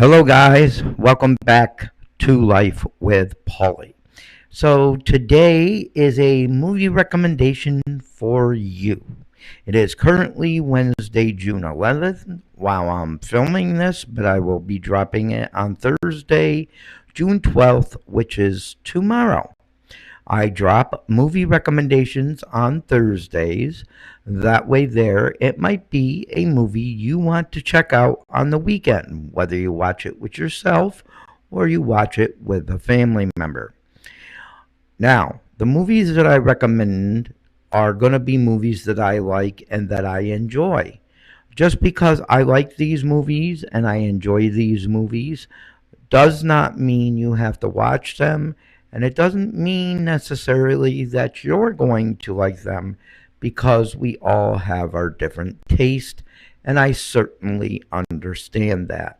Hello, guys. Welcome back to Life with Paulie. So, today is a movie recommendation for you. It is currently Wednesday, June 11th, while I'm filming this, but I will be dropping it on Thursday, June 12th, which is tomorrow. I drop movie recommendations on Thursdays. That way, there, it might be a movie you want to check out on the weekend, whether you watch it with yourself or you watch it with a family member. Now, the movies that I recommend are going to be movies that I like and that I enjoy. Just because I like these movies and I enjoy these movies does not mean you have to watch them, and it doesn't mean necessarily that you're going to like them because we all have our different taste, and I certainly understand that.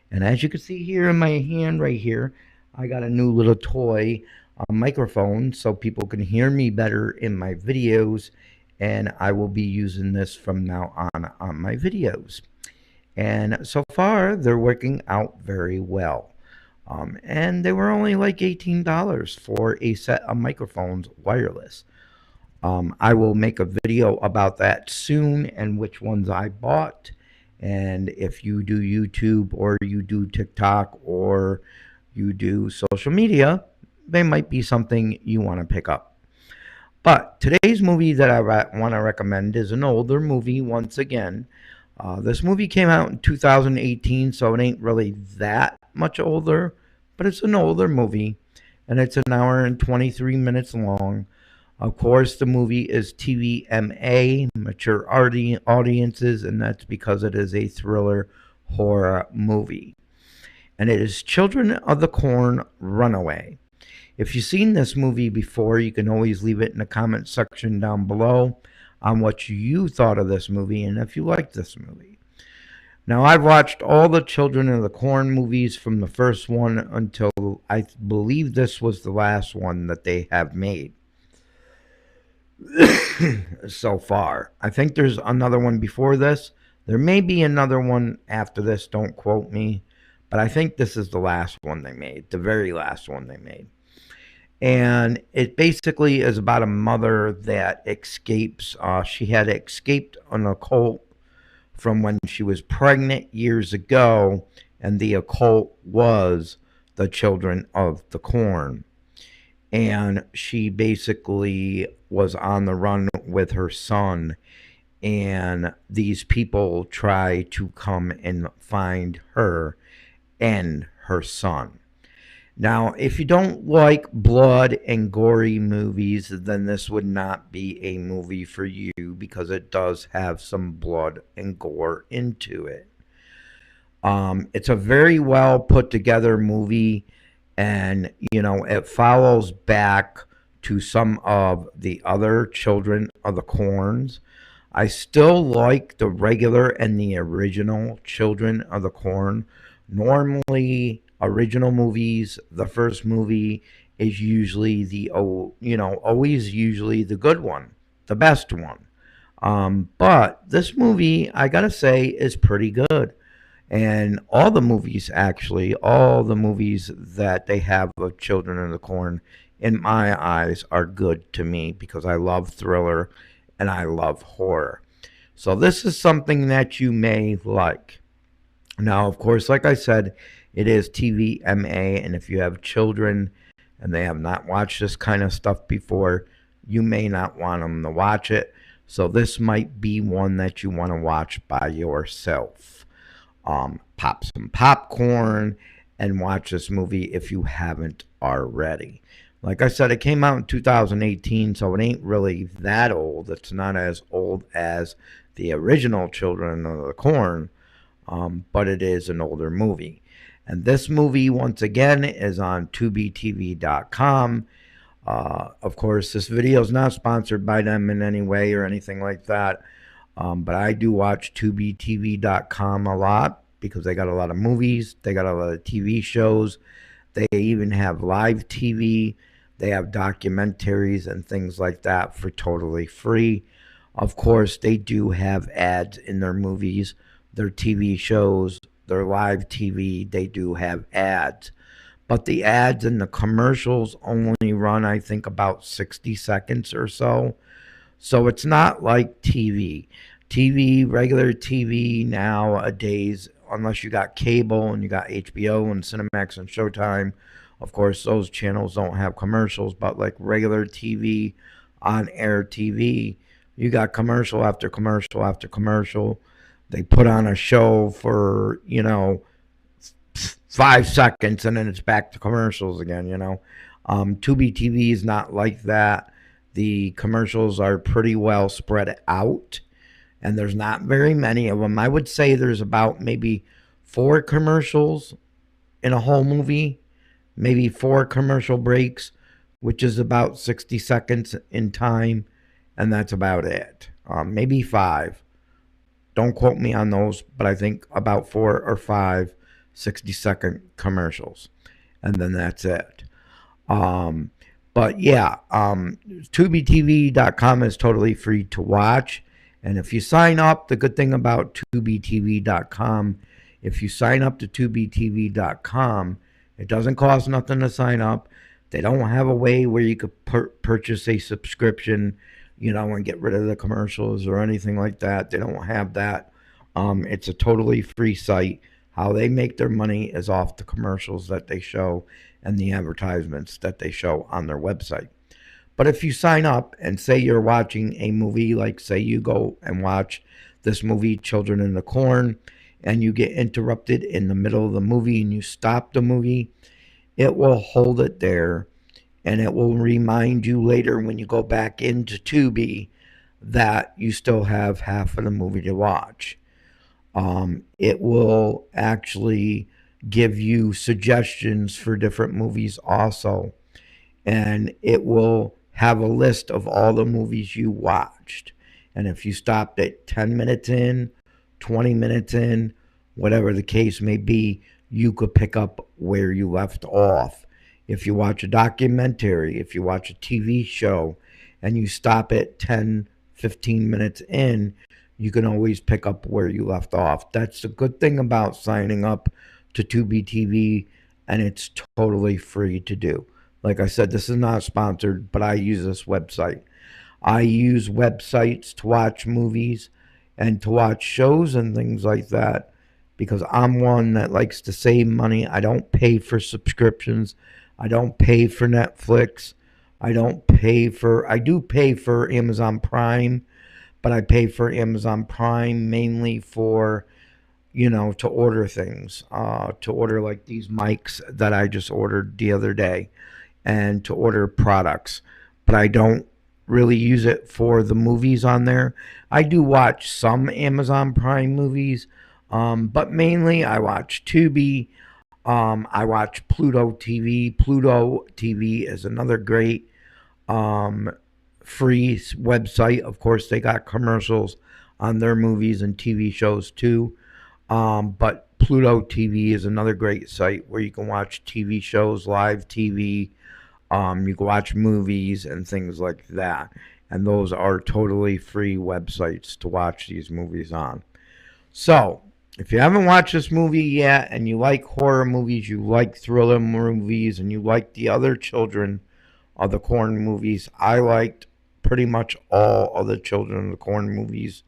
And as you can see here in my hand right here, I got a new little toy microphone so people can hear me better in my videos, and I will be using this from now on my videos. And so far, they're working out very well. And they were only like $18 for a set of microphones wireless. I will make a video about that soon and which ones I bought. And if you do YouTube or you do TikTok or you do social media, they might be something you want to pick up. But today's movie that I want to recommend is an older movie once again. This movie came out in 2018, so it ain't really that much older, but it's an older movie, and it's an hour and 23 minutes long. Of course, the movie is TVMA, mature audiences, and that's because it is a thriller horror movie. And it is Children of the Corn Runaway. If you've seen this movie before, you can always leave it in the comment section down below on what you thought of this movie and if you liked this movie. Now, I've watched all the Children of the Corn movies from the first one until I believe this was the last one that they have made so far. I think there's another one before this. There may be another one after this, don't quote me, but I think this is the last one they made, the very last one they made. And it basically is about a mother that escapes. She had escaped an occult from when she was pregnant years ago, and the occult was the Children of the Corn. And she basically was on the run with her son, and these people try to come and find her and her son. Now, if you don't like blood and gory movies, then this would not be a movie for you because it does have some blood and gore into it. It's a very well put together movie, and it follows back to some of the other Children of the Corns. I still like the regular and the original Children of the Corn. Normally, original movies, the first movie is usually always usually the good one, the best one. But this movie, I gotta say, is pretty good. And all the movies, actually, all the movies that they have of Children of the Corn, in my eyes, are good to me because I love thriller and I love horror. So this is something that you may like. Now, of course, like I said, it is TVMA, and if you have children and they have not watched this kind of stuff before, you may not want them to watch it. So this might be one that you want to watch by yourself. Pop some popcorn and watch this movie if you haven't already. Like I said, it came out in 2018, so it ain't really that old. It's not as old as the original Children of the Corn, but it is an older movie. And this movie, once again, is on TubiTV.com. Of course, this video is not sponsored by them in any way or anything like that. But I do watch TubiTV.com a lot because they got a lot of movies. They got a lot of TV shows. They even have live TV. They have documentaries and things like that for totally free. Of course, they do have ads in their movies, their TV shows, their live TV, they do have ads. But the ads and the commercials only run, I think, about 60 seconds or so. So it's not like TV. TV, regular TV nowadays, unless you got cable and you got HBO and Cinemax and Showtime, of course, those channels don't have commercials, but like regular TV, on air TV, you got commercial after commercial after commercial. They put on a show for, 5 seconds and then it's back to commercials again. Tubi TV is not like that. The commercials are pretty well spread out, and there's not very many of them. I would say there's about maybe 4 commercials in a whole movie, maybe 4 commercial breaks, which is about 60 seconds in time, and that's about it. Maybe 5. Don't quote me on those, but I think about 4 or 5 60-second commercials, and then that's it. But yeah, TubiTV.com is totally free to watch. And if you sign up, the good thing about TubiTV.com, if you sign up to TubiTV.com, it doesn't cost nothing to sign up. They don't have a way where you could purchase a subscription, and get rid of the commercials or anything like that. They don't have that. It's a totally free site. How they make their money is off the commercials that they show and the advertisements that they show on their website. But if you sign up and say you're watching a movie, like say you go and watch this movie, Children in the Corn, and you get interrupted in the middle of the movie and you stop the movie, it will hold it there, and it will remind you later when you go back into Tubi that you still have half of the movie to watch. It will actually give you suggestions for different movies also. And it will have a list of all the movies you watched. And if you stopped at 10 minutes in, 20 minutes in, whatever the case may be, you could pick up where you left off. If you watch a documentary, if you watch a TV show, and you stop at 10, 15 minutes in, you can always pick up where you left off. That's the good thing about signing up to Tubi TV, and it's totally free to do. Like I said, this is not sponsored, but I use this website. I use websites to watch movies and to watch shows and things like that because I'm one that likes to save money. I don't pay for subscriptions. I don't pay for Netflix. I do pay for Amazon Prime, but I pay for Amazon Prime mainly for, to order things, to order like these mics that I just ordered the other day and to order products. But I don't really use it for the movies on there. I do watch some Amazon Prime movies, but mainly I watch Tubi. I watch Pluto TV. Pluto TV is another great free website. Of course, they got commercials on their movies and TV shows too. But Pluto TV is another great site where you can watch TV shows, live TV. You can watch movies and things like that. And those are totally free websites to watch these movies on. So, if you haven't watched this movie yet and you like horror movies, you like thriller movies, and you like the other Children of the Corn movies, I liked pretty much all of the Children of the Corn movies,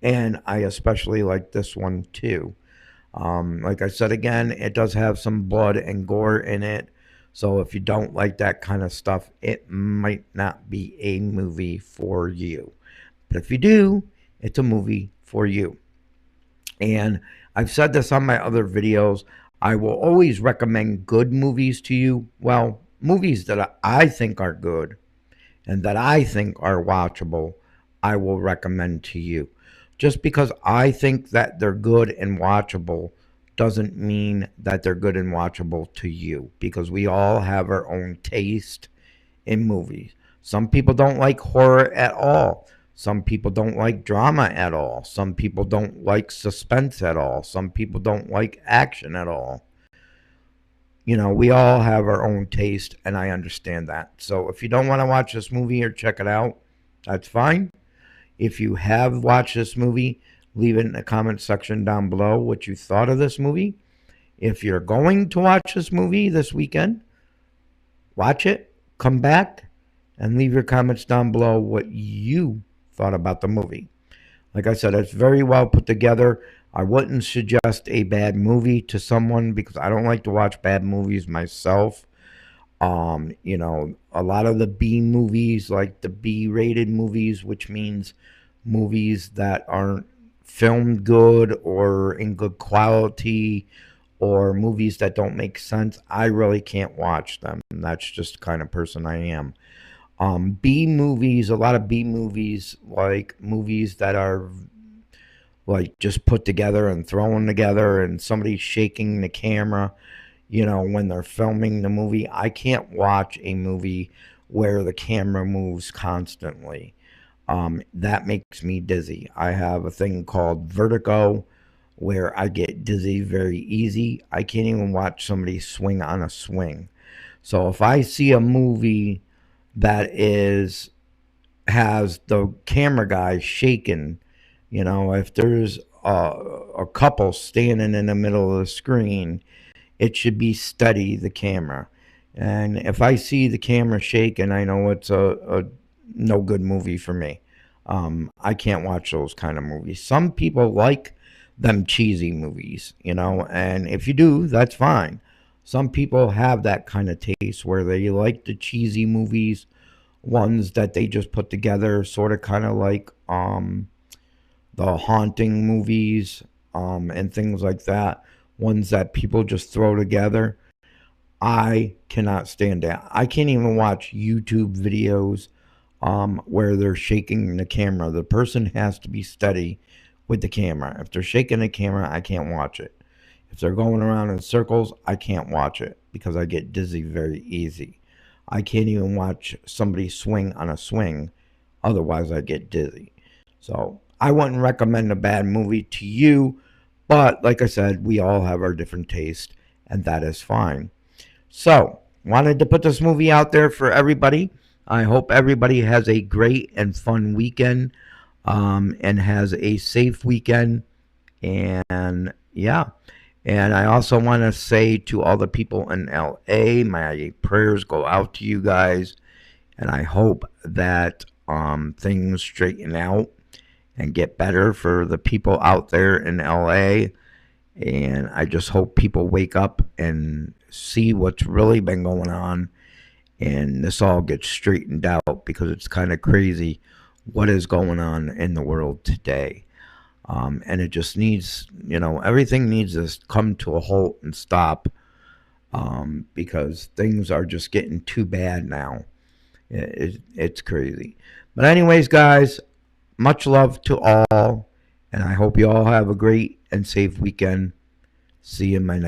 and I especially like this one too. Like I said again, it does have some blood and gore in it, so if you don't like that kind of stuff, it might not be a movie for you. But if you do, it's a movie for you. And I've said this on my other videos, I will always recommend good movies to you. Well, movies that I think are good and that I think are watchable, I will recommend to you. Just because I think that they're good and watchable doesn't mean that they're good and watchable to you, because we all have our own taste in movies. Some people don't like horror at all. Some people don't like drama at all. Some people don't like suspense at all. Some people don't like action at all. We all have our own taste, and I understand that. So if you don't want to watch this movie or check it out, that's fine. If you have watched this movie, Leave it in the comment section down below what you thought of this movie. If you're going to watch this movie this weekend, watch it, come back, and leave your comments down below what you thought about the movie. Like I said, it's very well put together. I wouldn't suggest a bad movie to someone because I don't like to watch bad movies myself. A lot of the B movies, like the B-rated movies, which means movies that aren't filmed good or in good quality, or movies that don't make sense, I really can't watch them. That's just the kind of person I am. B movies, a lot of B movies, like movies that are like just put together and thrown together, and somebody's shaking the camera, when they're filming the movie. I can't watch a movie where the camera moves constantly. That makes me dizzy. I have a thing called vertigo where I get dizzy very easy. I can't even watch somebody swing on a swing. So if I see a movie that has the camera guy shaking, if there's a couple standing in the middle of the screen, it should be steady, the camera. And if I see the camera shaking, I know it's a no good movie for me. I can't watch those kind of movies. Some people like them cheesy movies, and if you do, that's fine. Some people have that kind of taste where they like the cheesy movies, ones that they just put together, sort of kind of like the haunting movies, and things like that, ones that people just throw together. I cannot stand that. I can't even watch YouTube videos where they're shaking the camera. The person has to be steady with the camera. If they're shaking the camera, I can't watch it. If they're going around in circles, I can't watch it because I get dizzy very easy. I can't even watch somebody swing on a swing, otherwise I get dizzy. So I wouldn't recommend a bad movie to you, but like I said, we all have our different taste, and that is fine. So, wanted to put this movie out there for everybody. I hope everybody has a great and fun weekend, and has a safe weekend. And yeah. And I also want to say to all the people in LA, my prayers go out to you guys. And I hope that things straighten out and get better for the people out there in LA. And I just hope people wake up and see what's really been going on, and this all gets straightened out, because it's kind of crazy what is going on in the world today. And it just needs, everything needs to come to a halt and stop, because things are just getting too bad now. It's crazy. But anyways, guys, much love to all, and I hope you all have a great and safe weekend. See you in my next